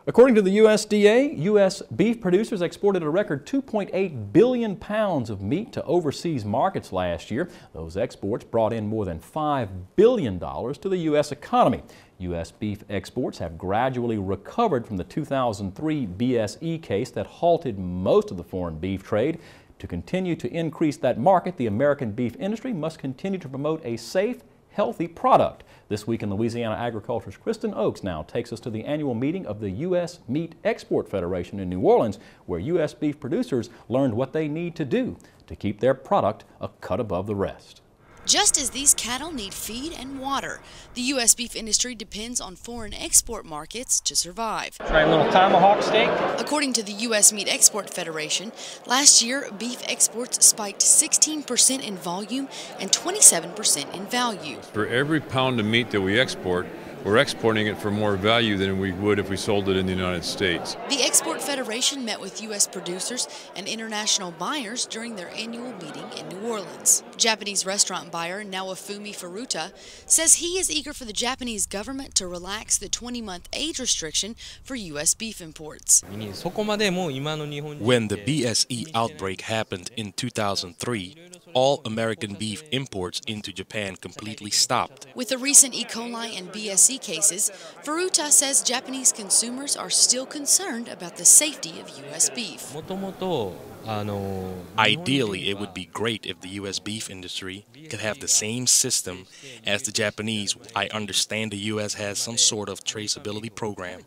According to the USDA, U.S. beef producers exported a record 2.8 billion pounds of meat to overseas markets last year. Those exports brought in more than $5 billion to the U.S. economy. U.S. beef exports have gradually recovered from the 2003 BSE case that halted most of the foreign beef trade. To continue to increase that market, the American beef industry must continue to promote a safe, healthy product. This week in Louisiana Agriculture's Kristen now takes us to the annual meeting of the U.S. Meat Export Federation in New Orleans, where U.S. beef producers learned what they need to do to keep their product a cut above the rest. Just as these cattle need feed and water, the U.S. beef industry depends on foreign export markets to survive. Try a little tomahawk steak. According to the U.S. Meat Export Federation, last year beef exports spiked 16% in volume and 27% in value. For every pound of meat that we export, we're exporting it for more value than we would if we sold it in the United States. The Export Federation met with U.S. producers and international buyers during their annual meeting in New Orleans. Japanese restaurant buyer Naofumi Furuta says he is eager for the Japanese government to relax the 20-month age restriction for U.S. beef imports. When the BSE outbreak happened in 2003, all American beef imports into Japan completely stopped. With the recent E. coli and BSE cases, Furuta says Japanese consumers are still concerned about the safety of U.S. beef. Ideally, it would be great if the U.S. beef industry could have the same system as the Japanese. I understand the U.S. has some sort of traceability program,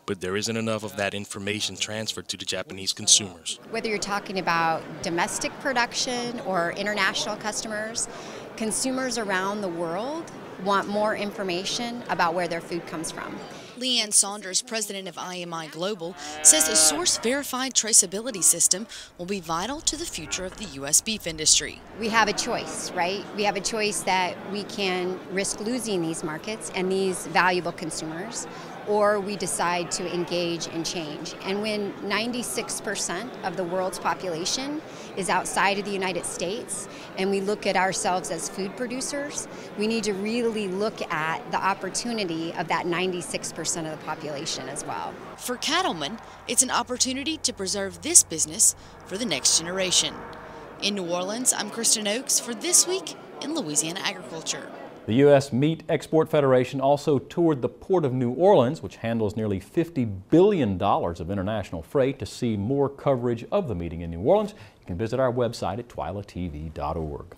but there isn't enough of that information transferred to the Japanese consumers. Whether you're talking about domestic production or international customers, consumers around the world want more information about where their food comes from. Leanne Saunders, president of IMI Global, says a source-verified traceability system will be vital to the future of the U.S. beef industry. We have a choice, right? We have a choice that we can risk losing these markets and these valuable consumers, or we decide to engage and change. And when 96% of the world's population is outside of the United States, and we look at ourselves as food producers, we need to really look at the opportunity of that 96% of the population as well. For cattlemen, it's an opportunity to preserve this business for the next generation. In New Orleans, I'm Kristen Oakes for This Week in Louisiana Agriculture. The U.S. Meat Export Federation also toured the Port of New Orleans, which handles nearly $50 billion of international freight. To see more coverage of the meeting in New Orleans, you can visit our website at twilatv.org.